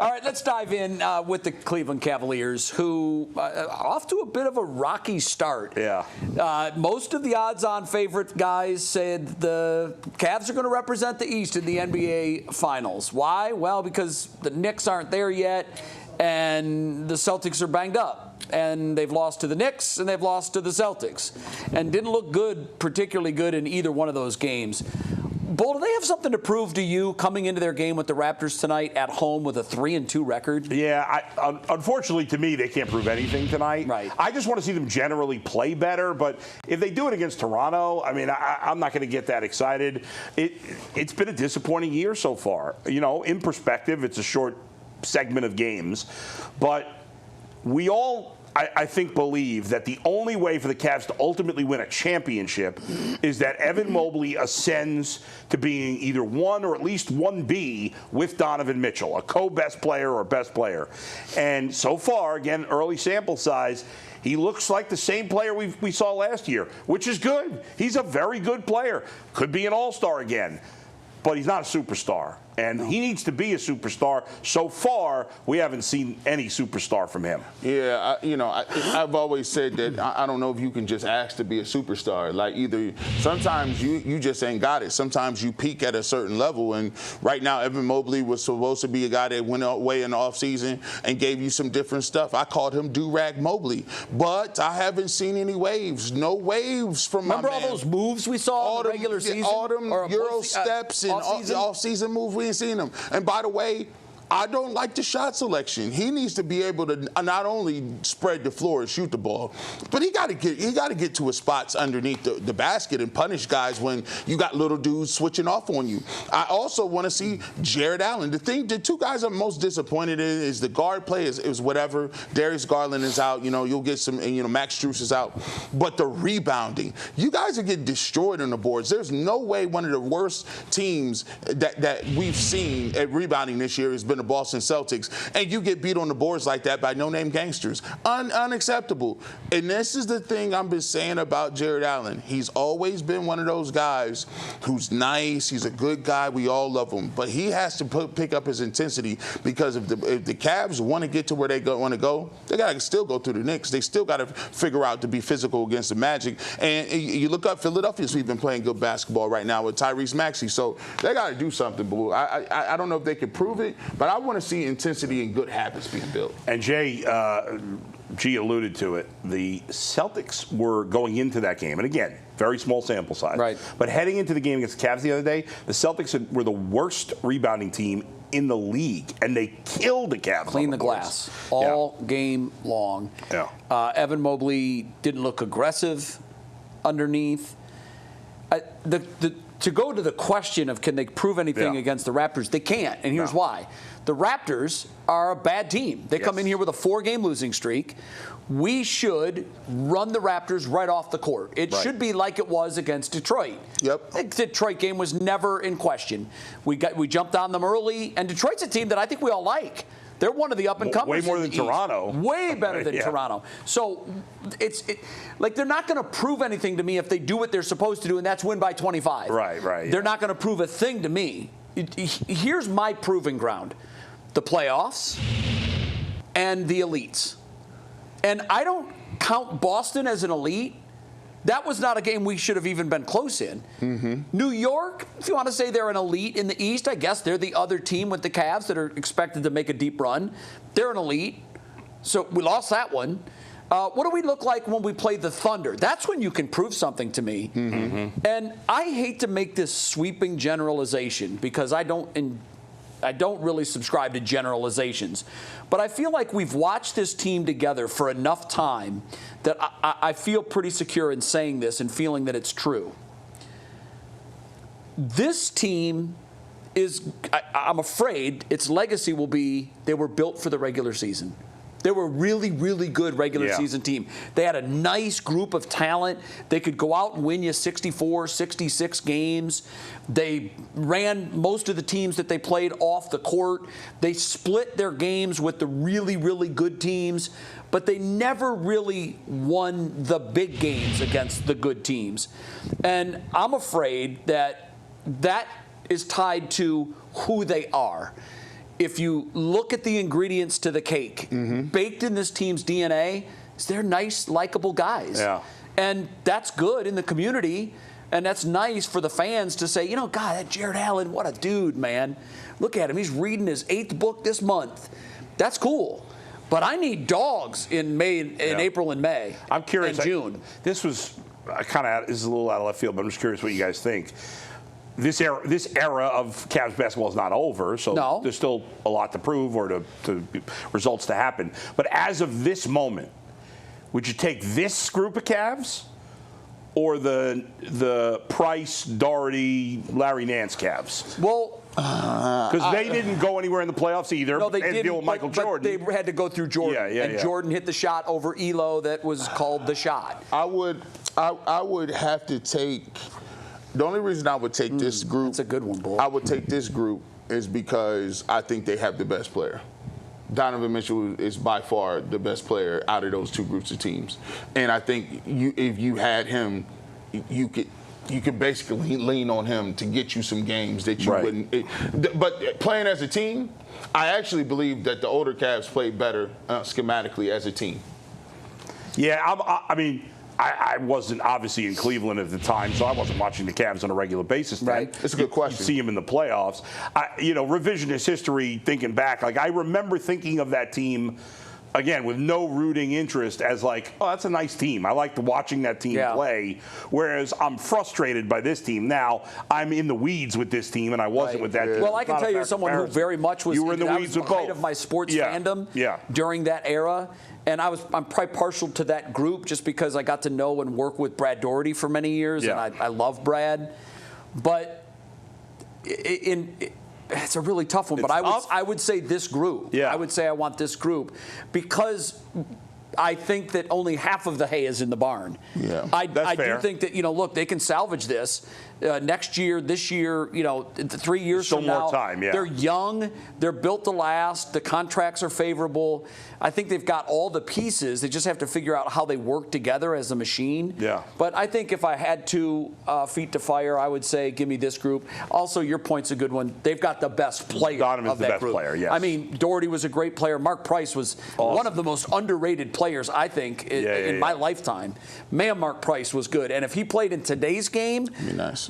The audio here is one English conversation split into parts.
All right, let's dive in with the Cleveland Cavaliers, who off to a bit of a rocky start. Yeah. Most of the odds-on favorite guys said the Cavs are going to represent the East in the NBA Finals. Why? Well, because the Knicks aren't there yet, and the Celtics are banged up. And they've lost to the Knicks, and they've lost to the Celtics. And didn't look good, particularly good in either one of those games. Bull, do they have something to prove to you coming into their game with the Raptors tonight at home with a 3-2 record? Yeah, unfortunately to me, they can't prove anything tonight. Right. I just want to see them generally play better, but if they do it against Toronto, I mean, I'm not going to get that excited. It's been a disappointing year so far. You know, in perspective, it's a short segment of games, but we all, I think, believe that the only way for the Cavs to ultimately win a championship is that Evan Mobley ascends to being either 1 or at least 1B with Donovan Mitchell, a co-best player or best player. And so far, again, early sample size, he looks like the same player we saw last year, which is good. He's a very good player. Could be an all-star again, but he's not a superstar. And he needs to be a superstar. So far, we haven't seen any superstar from him. Yeah, I've always said that I don't know if you can just ask to be a superstar. Like, either sometimes you just ain't got it. Sometimes you peak at a certain level. And right now, Evan Mobley was supposed to be a guy that went away in the offseason and gave you some different stuff. I called him Do-Rag Mobley. But I haven't seen any waves. No waves from my man. Remember all those moves we saw in the regular season? All them Euro steps and off-season moves. We ain't seen them. And by the way, I don't like the shot selection. He needs to be able to not only spread the floor and shoot the ball, but he got to get to his spots underneath the basket and punish guys when you got little dudes switching off on you. I also want to see Jared Allen. The two guys I'm most disappointed in is the guard play is whatever. Darius Garland is out. You know, you'll get some. Max Strus is out. But the rebounding, you guys are getting destroyed on the boards. There's no way one of the worst teams that we've seen at rebounding this year has been the Boston Celtics, and you get beat on the boards like that by no-name gangsters. Unacceptable. And this is the thing I've been saying about Jared Allen. He's always been one of those guys who's nice. He's a good guy. We all love him. But he has to pick up his intensity, because if the Cavs want to get to where they want to go, they got to still go through the Knicks. They still got to figure out to be physical against the Magic. And you look up Philadelphia's been playing good basketball right now with Tyrese Maxey. So they got to do something, Blue. I don't know if they can prove it, but I want to see intensity and good habits being built. And Jay, G alluded to it. The Celtics were going into that game, and again, very small sample size. Right. But heading into the game against the Cavs the other day, the Celtics were the worst rebounding team in the league, and they killed the Cavs. Clean the glass all game long. Yeah. Evan Mobley didn't look aggressive underneath. To go to the question of can they prove anything against the Raptors, they can't, and here's why. The Raptors are a bad team. They come in here with a 4-game losing streak. We should run the Raptors right off the court. It should be like it was against Detroit. Yep. The Detroit game was never in question. We jumped on them early, and Detroit's a team that I think we all like. They're one of the up-and-comers. Way more than Toronto. Way better than Toronto. So like they're not going to prove anything to me if they do what they're supposed to do, and that's win by 25. Right. They're not going to prove a thing to me. Here's my proving ground: the playoffs and the elites. And I don't count Boston as an elite. That was not a game we should have even been close in. Mm-hmm. New York, if you want to say they're an elite in the East, I guess they're the other team with the Cavs that are expected to make a deep run. They're an elite. So we lost that one. What do we look like when we play the Thunder? That's when you can prove something to me. Mm-hmm. And I hate to make this sweeping generalization because I don't really subscribe to generalizations. But I feel like we've watched this team together for enough time that I feel pretty secure in saying this and feeling that it's true. This team is, I'm afraid, its legacy will be they were built for the regular season. They were a really, really good regular season team. They had a nice group of talent. They could go out and win you 64, 66 games. They ran most of the teams that they played off the court. They split their games with the really, really good teams, but they never really won the big games against the good teams. And I'm afraid that is tied to who they are. if you look at the ingredients to the cake, baked in this team's DNA, is they're nice, likable guys. Yeah. And that's good in the community, and that's nice for the fans to say, God, that Jared Allen, what a dude, man. Look at him. He's reading his 8th book this month. That's cool. But I need dogs in April and May. I'm curious. And June. This is a little out of left field, but I'm just curious what you guys think. This era of Cavs basketball is not over, so there's still a lot to prove or to results to happen. But as of this moment, would you take this group of Cavs or the Price, Doherty, Larry Nance Cavs? Well, because they didn't go anywhere in the playoffs either. No, they didn't. Deal with Michael Jordan. But they had to go through Jordan. Yeah. Jordan hit the shot over Elo that was called the shot. I would have to take. The only reason I would take this group. That's a good one, Bull. I would take this group is because I think they have the best player. Donovan Mitchell is by far the best player out of those two groups of teams, and I think if you had him, you could basically lean on him to get you some games that you wouldn't. But playing as a team, I actually believe that the older Cavs played better schematically as a team. Yeah, I wasn't obviously in Cleveland at the time, so I wasn't watching the Cavs on a regular basis then. Right. That's a good question. You see him in the playoffs. Revisionist history, thinking back, I remember thinking of that team, again, with no rooting interest as that's a nice team. I liked watching that team play, whereas I'm frustrated by this team. Now, I'm in the weeds with this team, and I wasn't with that team. Well, I can tell you as someone who very much was in the weeds with both. Of my sports fandom during that era. And I'm probably partial to that group just because I got to know and work with Brad Doherty for many years, and I love Brad. But it's a really tough one. But I would say this group. Yeah. I would say I want this group because I think that only half of the hay is in the barn. Yeah, I fair. do think that look, they can salvage this next year, this year, 3 years from now. More time, yeah. They're young, they're built to last, the contracts are favorable. I think they've got all the pieces. They just have to figure out how they work together as a machine. Yeah. But I think if I had 2 feet to fire, I would say give me this group. Also, your point's a good one. They've got the best player Donovan's of that the best group. player, yes. I mean, Doherty was a great player. Mark Price was one of the most underrated players, I think, in my lifetime. Man, Mark Price was good. And if he played in today's game,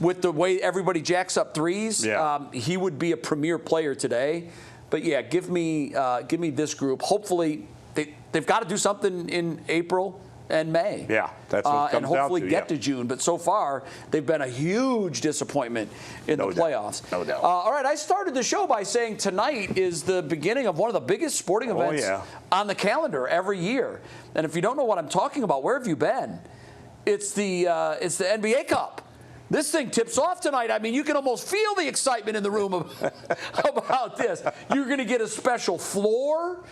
with the way everybody jacks up threes, he would be a premier player today. But yeah, give me this group. Hopefully, they've got to do something in April and May. Yeah, that's what it comes and hopefully down to, get to June. But so far, they've been a huge disappointment in the playoffs. No doubt. All right, I started the show by saying tonight is the beginning of one of the biggest sporting events on the calendar every year. And if you don't know what I'm talking about, where have you been? It's the NBA Cup. This thing tips off tonight. I mean, you can almost feel the excitement in the room about this. You're going to get a special floor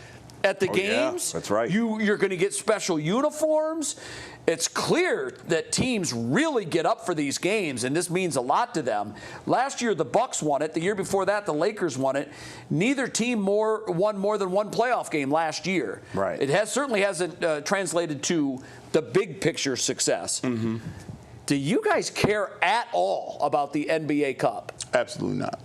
at the games. Yeah, that's right. You're going to get special uniforms. It's clear that teams really get up for these games, and this means a lot to them. Last year, the Bucks won it. The year before that, the Lakers won it. Neither team won more than one playoff game last year. Right. It certainly hasn't translated to the big picture success. Mm-hmm. Do you guys care at all about the NBA Cup? Absolutely not.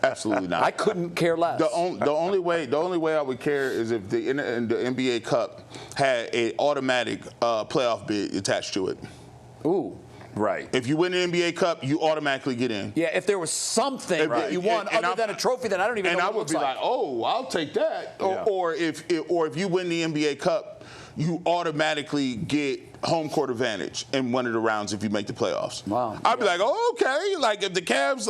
Absolutely not. I couldn't care less. The only way I would care is if the NBA Cup had an automatic playoff bid attached to it. Ooh. Right. If you win the NBA Cup, you automatically get in. Yeah, if there was something that you won other than a trophy that I don't even know what it looks like. And I would be like, oh, I'll take that. Yeah. Or if you win the NBA Cup, you automatically get home court advantage in one of the rounds if you make the playoffs. Wow. I'd be like, oh, okay. Like if the Cavs,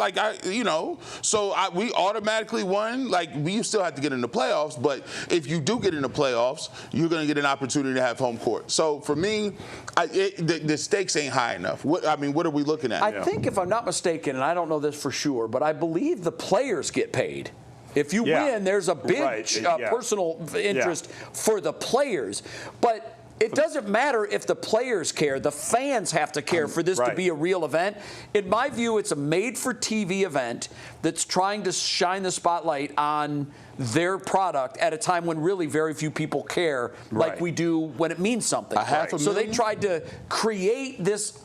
we automatically won. Like we still have to get in the playoffs, but if you do get in the playoffs, you're going to get an opportunity to have home court. So for me, the stakes ain't high enough. What are we looking at? I think if I'm not mistaken, and I don't know this for sure, but I believe the players get paid. If you win, there's a big personal interest for the players. But it doesn't matter if the players care. The fans have to care for this to be a real event. In my view, it's a made-for-TV event that's trying to shine the spotlight on their product at a time when really very few people care like we do when it means something. So they tried to create this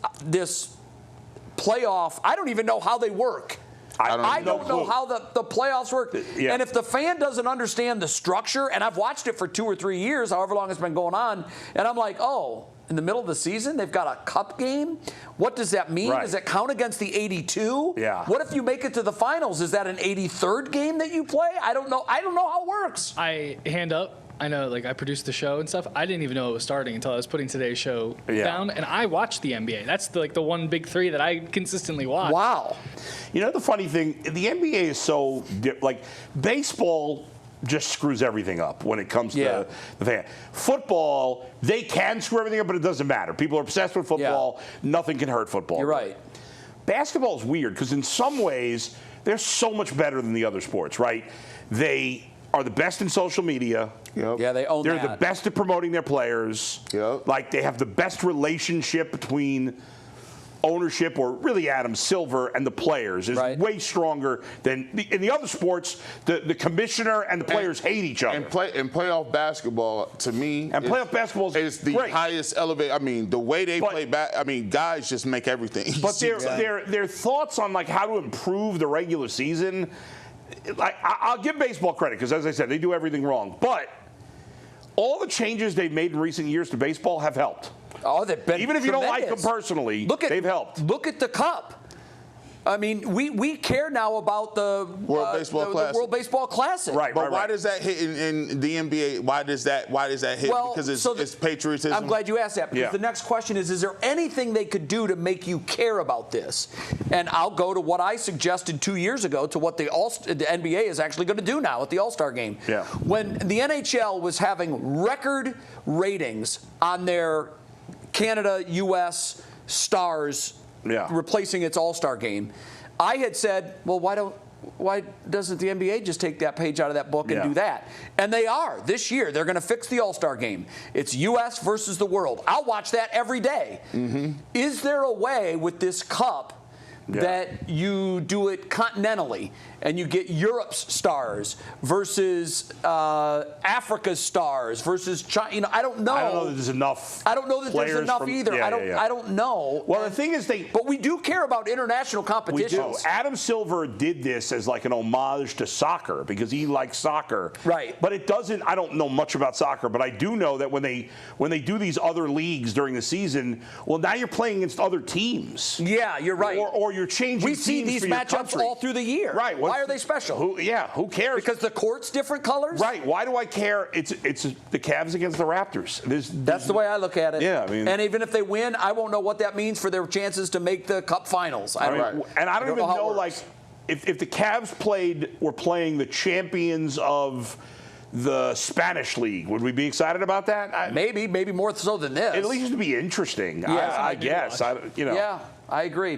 playoff. I don't even know how they work. I don't know how the playoffs work. Yeah. And if the fan doesn't understand the structure, and I've watched it for 2 or 3 years, however long it's been going on, and I'm like, oh, in the middle of the season, they've got a cup game? What does that mean? Right. Does it count against the 82? Yeah. What if you make it to the finals? Is that an 83rd game that you play? I don't know. I don't know how it works. Hand up. I know, like, I produced the show and stuff. I didn't even know it was starting until I was putting today's show down, and I watched the NBA. That's the one big three that I consistently watch. Wow. You know, the funny thing, the NBA is so like baseball just screws everything up when it comes to the fan. Football, they can screw everything up, but it doesn't matter. People are obsessed with football. Yeah. Nothing can hurt football. You're right. Basketball is weird because in some ways they're so much better than the other sports, right? They are the best in social media. Yep. Yeah, they own They're that. the best at promoting their players. Yep. Like, they have the best relationship between ownership, or really Adam Silver, and the players is way stronger than in the other sports. The commissioner and the players hate each other. And playoff basketball, to me, playoff basketball is the highest elevate. I mean, the way they play guys just make everything easy. But their thoughts on like how to improve the regular season, like I'll give baseball credit because, as I said, they do everything wrong. But all the changes they've made in recent years to baseball have helped. Oh, they've been even if you don't like tremendous. them personally, they've helped. Look at the Cup. I mean, we care now about the World Baseball Classic. Right, but why does that hit in the NBA? Why does that hit? Well, because it's patriotism. I'm glad you asked that, because the next question is there anything they could do to make you care about this? And I'll go to what I suggested 2 years ago to what the NBA is actually going to do now at the All-Star game. Yeah. When the NHL was having record ratings on their Canada-U.S. stars replacing its All-Star game, I had said, well, why doesn't the NBA just take that page out of that book and do that? And they are. This year, they're going to fix the All-Star game. It's U.S. versus the world. I'll watch that every day. Mm-hmm. Is there a way with this cup that you do it continentally and you get Europe's stars versus Africa's stars versus China? You know, I don't know. I don't know that there's enough. I don't know that there's enough either. I don't know. Well, the thing is, but we do care about international competitions. We do. Adam Silver did this as like an homage to soccer because he likes soccer. Right. But it doesn't. I don't know much about soccer, but I do know that when they do these other leagues during the season, well, now you're playing against other teams. Yeah, you're right. Or you're changing. We see these matchups all through the year. Right. Why are they special? Who cares? Because the court's different colors? Right. Why do I care? It's the Cavs against the Raptors. That's the way I look at it. Yeah, I mean, and even if they win, I won't know what that means for their chances to make the Cup Finals. And I don't even know like if the Cavs were playing the champions of the Spanish League, would we be excited about that? Maybe more so than this. At least it'd be interesting. Yeah, I guess. Yeah, I agree.